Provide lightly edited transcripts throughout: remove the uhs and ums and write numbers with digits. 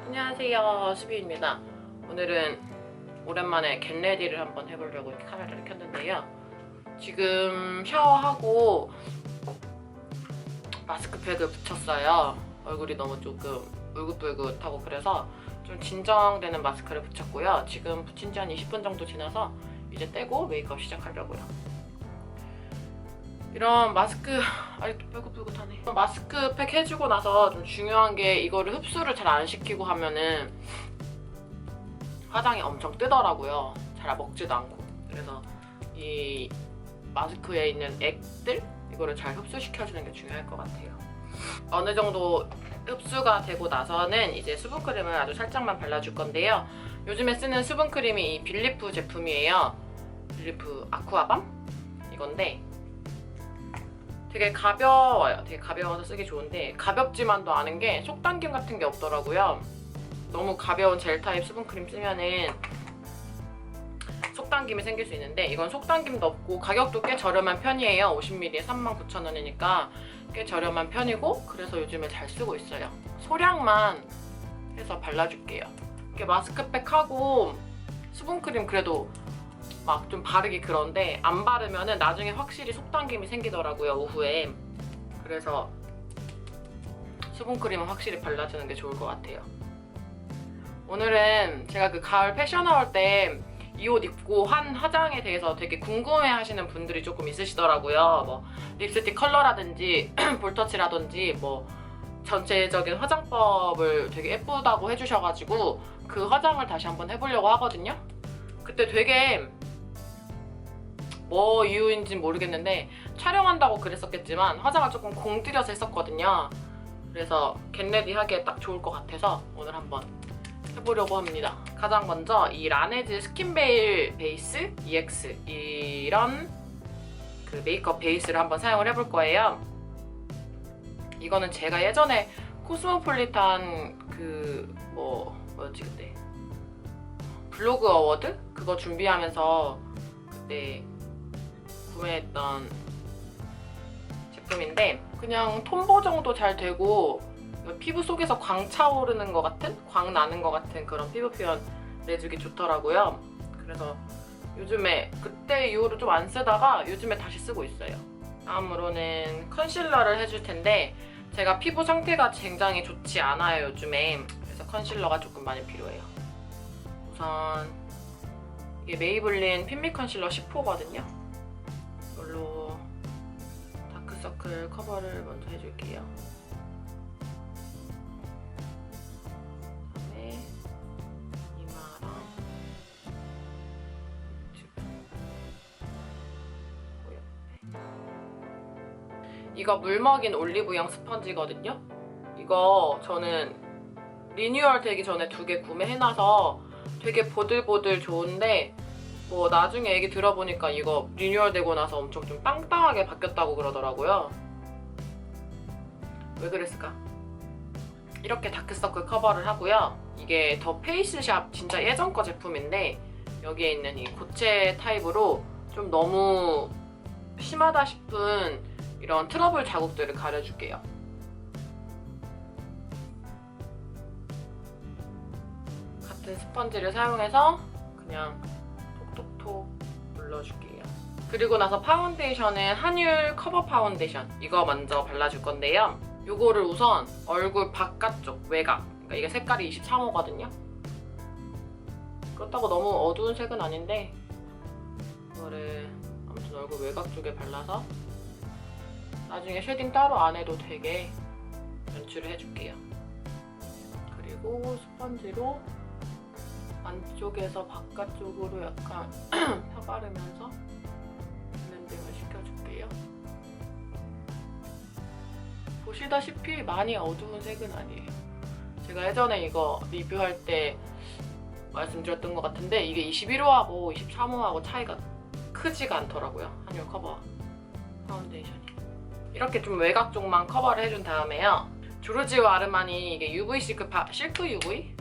안녕하세요, 수비입니다. 오늘은 오랜만에 겟레디를 한번 해보려고 이렇게 카메라를 켰는데요. 지금 샤워하고 마스크팩을 붙였어요. 얼굴이 너무 조금 울긋불긋하고 그래서 좀 진정되는 마스크를 붙였고요. 지금 붙인 지 한 20분 정도 지나서 이제 떼고 메이크업 시작하려고요. 이런 마스크, 아직도 뿔긋뿔긋하네. 마스크팩 해주고 나서 좀 중요한 게 이거를 흡수를 잘 안 시키고 하면은 화장이 엄청 뜨더라고요. 잘 먹지도 않고. 그래서 이 마스크에 있는 액들? 이거를 잘 흡수시켜주는 게 중요할 것 같아요. 어느 정도 흡수가 되고 나서는 이제 수분크림을 아주 살짝만 발라줄 건데요. 요즘에 쓰는 수분크림이 이 빌리프 제품이에요. 빌리프 아쿠아밤? 이건데 되게 가벼워요. 되게 가벼워서 쓰기 좋은데 가볍지만도 않은 게 속당김 같은 게 없더라고요. 너무 가벼운 젤 타입 수분크림 쓰면은 속당김이 생길 수 있는데 이건 속당김도 없고 가격도 꽤 저렴한 편이에요. 50ml에 39,000원이니까 꽤 저렴한 편이고 그래서 요즘에 잘 쓰고 있어요. 소량만 해서 발라줄게요. 이렇게 마스크팩하고 수분크림 그래도 막 좀 바르기 그런데 안 바르면은 나중에 확실히 속당김이 생기더라고요, 오후에. 그래서 수분크림은 확실히 발라주는 게 좋을 것 같아요. 오늘은 제가 그 가을 패션아웃 때 이 옷 입고 한 화장에 대해서 되게 궁금해 하시는 분들이 조금 있으시더라고요. 뭐 립스틱 컬러라든지 볼터치라든지 뭐 전체적인 화장법을 되게 예쁘다고 해주셔가지고 그 화장을 다시 한번 해보려고 하거든요. 그때 되게 뭐 이유인지는 모르겠는데 촬영한다고 그랬었겠지만 화장을 조금 공들여서 했었거든요. 그래서 겟레디 하기에 딱 좋을 것 같아서 오늘 한번 해보려고 합니다. 가장 먼저 이 라네즈 스킨베일 베이스 EX 이런 그 메이크업 베이스를 한번 사용을 해볼 거예요. 이거는 제가 예전에 코스모폴리탄 그 뭐였지 그때 블로그 어워드? 그거 준비하면서 그때 구매했던 제품인데 그냥 톤보 정도 잘 되고 피부 속에서 광 차오르는 것 같은? 광 나는 것 같은 그런 피부 표현 내주기 좋더라고요. 그래서 요즘에 그때 이후로 좀 안 쓰다가 요즘에 다시 쓰고 있어요. 다음으로는 컨실러를 해줄 텐데 제가 피부 상태가 굉장히 좋지 않아요, 요즘에. 그래서 컨실러가 조금 많이 필요해요. 우선 이게 메이블린 핀미 컨실러 10호거든요. 이걸로 다크서클 커버를 먼저 해줄게요. 그다음에 이마랑 옆에. 이거 물먹인 올리브영 스펀지거든요. 이거 저는 리뉴얼 되기 전에 2개 구매해놔서 되게 보들보들 좋은데 뭐 나중에 얘기 들어보니까 이거 리뉴얼 되고 나서 엄청 좀 빵빵하게 바뀌었다고 그러더라고요. 왜 그랬을까? 이렇게 다크서클 커버를 하고요. 이게 더 페이스샵 진짜 예전 거 제품인데 여기에 있는 이 고체 타입으로 좀 너무 심하다 싶은 이런 트러블 자국들을 가려줄게요. 같은 스펀지를 사용해서 그냥 톡톡톡 눌러줄게요. 그리고 나서 파운데이션은 한율 커버 파운데이션 이거 먼저 발라줄 건데요. 이거를 우선 얼굴 바깥쪽 외곽, 그러니까 이게 색깔이 23호거든요. 그렇다고 너무 어두운 색은 아닌데 이거를 아무튼 얼굴 외곽 쪽에 발라서 나중에 쉐딩 따로 안 해도 되게 연출을 해줄게요. 그리고 스펀지로 안쪽에서 바깥쪽으로 약간 펴바르면서 블렌딩을 시켜줄게요. 보시다시피 많이 어두운 색은 아니에요. 제가 예전에 이거 리뷰할 때 말씀드렸던 것 같은데 이게 21호하고 23호하고 차이가 크지가 않더라고요. 한율 커버 파운데이션이. 이렇게 좀 외곽 쪽만 커버를 해준 다음에요. 조르지오 아르마니 이게 UV 실크 UV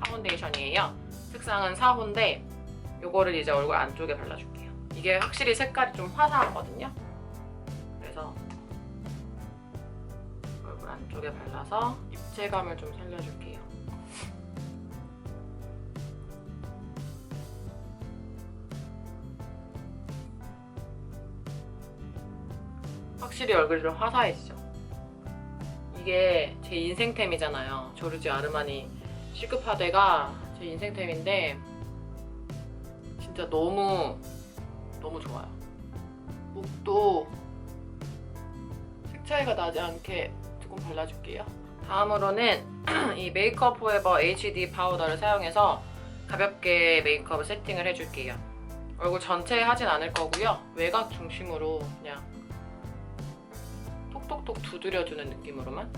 파운데이션이에요. 색상은 4호인데 이거를 이제 얼굴 안쪽에 발라줄게요. 이게 확실히 색깔이 좀 화사하거든요. 그래서 얼굴 안쪽에 발라서 입체감을 좀 살려줄게요. 확실히 얼굴이 좀 화사해지죠. 이게 제 인생템이잖아요. 조르지오 아르마니 시크파데가 제 인생템인데 진짜 너무 좋아요. 목도 색 차이가 나지 않게 조금 발라줄게요. 다음으로는 이 메이크업 포에버 HD 파우더를 사용해서 가볍게 메이크업을 세팅을 해줄게요. 얼굴 전체에 하진 않을 거고요. 외곽 중심으로 그냥 톡톡톡 두드려주는 느낌으로만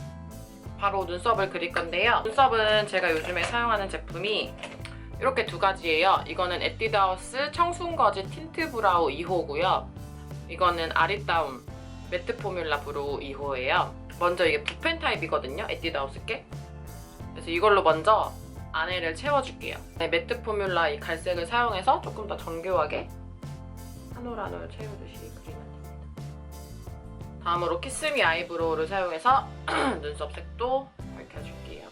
바로 눈썹을 그릴 건데요. 눈썹은 제가 요즘에 사용하는 제품이 이렇게 두 가지예요. 이거는 에뛰드하우스 청순거지 틴트 브라우 2호고요. 이거는 아리따움 매트 포뮬라 브로우 2호예요. 먼저 이게 붓펜 타입이거든요. 에뛰드하우스께. 그래서 이걸로 먼저 안에를 채워줄게요. 매트 포뮬라 이 갈색을 사용해서 조금 더 정교하게 한 올 한 올 채워주시 그리면 됩니다. 다음으로 키스미 아이브로우를 사용해서 눈썹 색도 밝혀줄게요.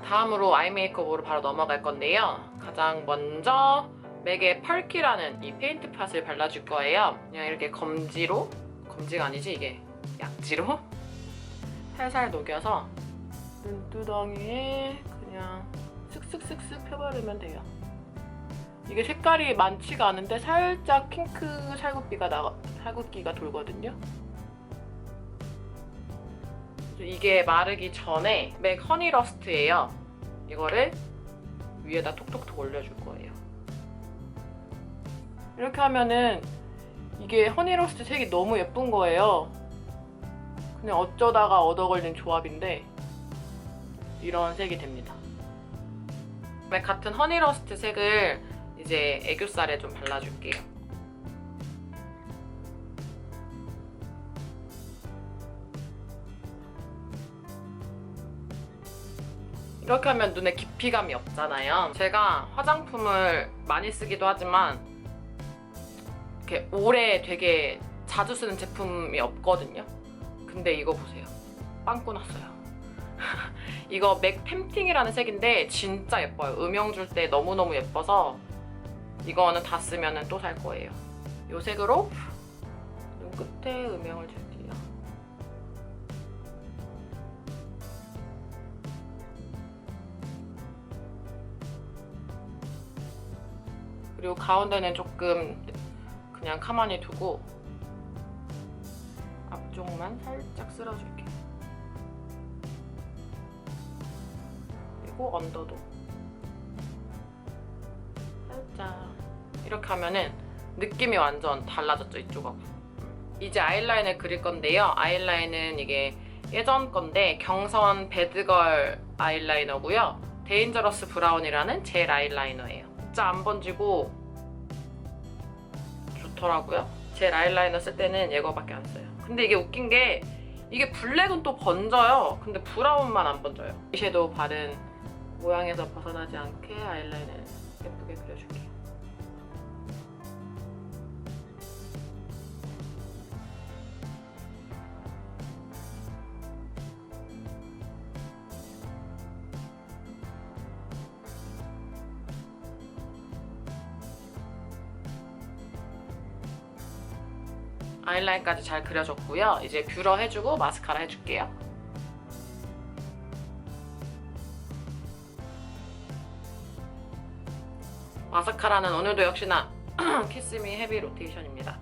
다음으로 아이 메이크업으로 바로 넘어갈 건데요. 가장 먼저 맥의 펄키라는 이 페인트 팟을 발라줄 거예요. 그냥 이렇게 검지가 아니지 이게 약지로 살살 녹여서 눈두덩이에 그냥 슥슥슥슥 펴바르면 돼요. 이게 색깔이 많지가 않은데 살짝 핑크 살구기가 돌거든요. 이게 마르기 전에 맥 허니러스트예요. 이거를 위에다 톡톡톡 올려줄 거예요. 이렇게 하면은 이게 허니러스트 색이 너무 예쁜 거예요. 그냥 어쩌다가 얻어걸린 조합인데 이런 색이 됩니다. 같은 허니러스트 색을 이제 애교살에 좀 발라줄게요. 이렇게 하면 눈에 깊이감이 없잖아요. 제가 화장품을 많이 쓰기도 하지만 이렇게 오래 되게 자주 쓰는 제품이 없거든요. 근데 이거 보세요. 빵꾸 났어요. 이거 맥 템팅이라는 색인데 진짜 예뻐요. 음영 줄 때 너무너무 예뻐서 이거는 다 쓰면 또 살 거예요. 이 색으로 눈끝에 음영을 줄게요. 그리고 가운데는 조금 그냥 가만히 두고 앞쪽만 살짝 쓸어줄게요. 그리고 언더도 살짝 이렇게 하면은 느낌이 완전 달라졌죠, 이쪽하고. 이제 아이라인을 그릴 건데요. 아이라인은 이게 예전 건데 경선 배드걸 아이라이너고요. 데인저러스 브라운이라는 젤 아이라이너예요. 진짜 안 번지고 좋더라고요. 젤 아이라이너 쓸 때는 이거밖에 안 써요. 근데 이게 웃긴 게 이게 블랙은 또 번져요. 근데 브라운만 안 번져요. 이 섀도우 바른 모양에서 벗어나지 않게 아이라인을 예쁘게 그려줄게요. 아이라인까지 잘 그려줬고요. 이제 뷰러 해주고 마스카라 해줄게요. 마스카라는 오늘도 역시나 키스미 헤비 로테이션입니다.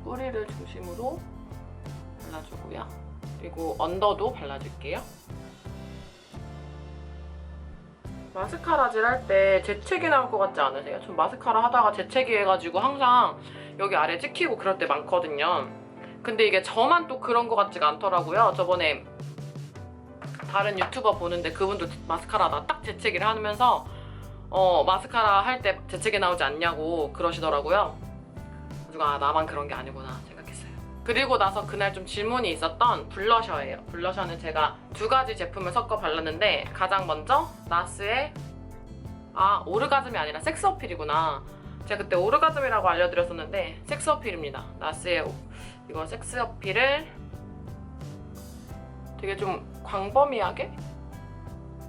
뿌리를 중심으로 발라주고요. 그리고 언더도 발라줄게요. 마스카라질 할 때 재채기 나올 것 같지 않으세요? 전 마스카라 하다가 재채기 해가지고 항상 여기 아래 찍히고 그럴 때 많거든요. 근데 이게 저만 또 그런 것 같지가 않더라고요. 저번에 다른 유튜버 보는데 그분도 마스카라 하다가 딱 재채기를 하면서 마스카라 할 때 재채기 나오지 않냐고 그러시더라고요. 그래서 아, 나만 그런 게 아니구나 생각했어요. 그리고 나서 그날 좀 질문이 있었던 블러셔예요. 블러셔는 제가 두 가지 제품을 섞어 발랐는데 가장 먼저 나스의 오르가즘이 아니라 섹스 어필이구나. 제가 그때 오르가즘이라고 알려드렸었는데 섹스 어필입니다. 나스의 이거 섹스 어필을 되게 좀 광범위하게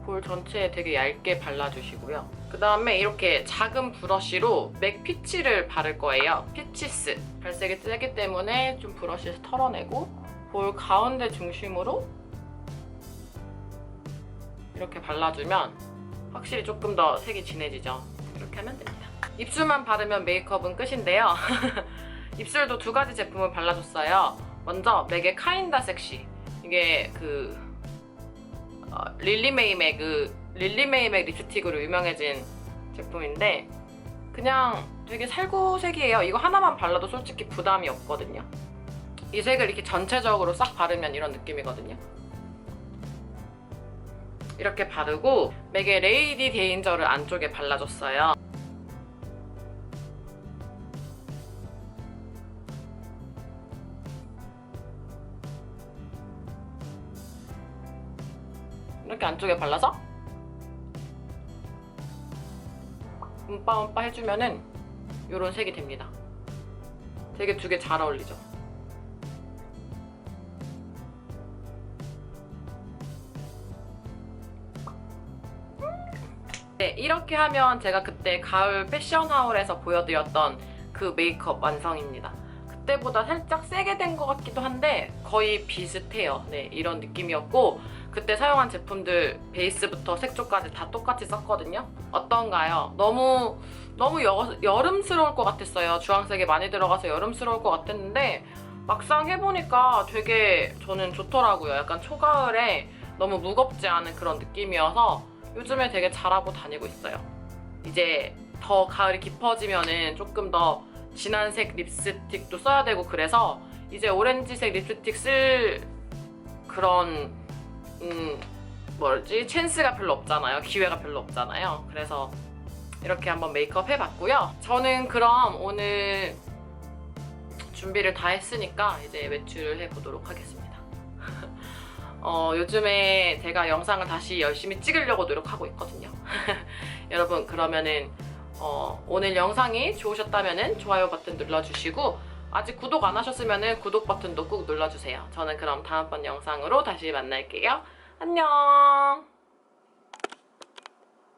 볼 전체에 되게 얇게 발라주시고요. 그 다음에 이렇게 작은 브러쉬로 맥 피치를 바를 거예요. 피치스. 발색이 세기 때문에 좀 브러쉬에서 털어내고 볼 가운데 중심으로 이렇게 발라주면 확실히 조금 더 색이 진해지죠. 이렇게 하면 됩니다. 입술만 바르면 메이크업은 끝인데요. 입술도 2가지 제품을 발라줬어요. 먼저 맥의 카인다 섹시. 이게 그 릴리메이 맥 립스틱으로 유명해진 제품인데 그냥 되게 살구색이에요. 이거 하나만 발라도 솔직히 부담이 없거든요. 이 색을 이렇게 전체적으로 싹 바르면 이런 느낌이거든요. 이렇게 바르고 맥의 레이디 데인저를 안쪽에 발라줬어요. 이렇게 안쪽에 발라서 음빠음빠 해주면은 이런 색이 됩니다. 되게 2개 잘 어울리죠? 네, 이렇게 하면 제가 그때 가을 패션하울에서 보여드렸던 그 메이크업 완성입니다. 그때보다 살짝 세게 된 것 같기도 한데 거의 비슷해요. 네, 이런 느낌이었고 그때 사용한 제품들 베이스부터 색조까지 다 똑같이 썼거든요. 어떤가요? 너무 여름스러울 것 같았어요. 주황색이 많이 들어가서 여름스러울 것 같았는데 막상 해보니까 되게 저는 좋더라고요. 약간 초가을에 너무 무겁지 않은 그런 느낌이어서 요즘에 되게 잘하고 다니고 있어요. 이제 더 가을이 깊어지면은 조금 더 진한 색 립스틱도 써야 되고 그래서 이제 오렌지색 립스틱 쓸 그런 찬스가 별로 없잖아요. 기회가 별로 없잖아요. 그래서 이렇게 한번 메이크업 해봤고요. 저는 그럼 오늘 준비를 다 했으니까 이제 외출을 해보도록 하겠습니다. 요즘에 제가 영상을 다시 열심히 찍으려고 노력하고 있거든요. 여러분 그러면은 오늘 영상이 좋으셨다면 좋아요 버튼 눌러주시고 아직 구독 안 하셨으면 구독 버튼도 꾹 눌러주세요. 저는 그럼 다음번 영상으로 다시 만날게요. 안녕.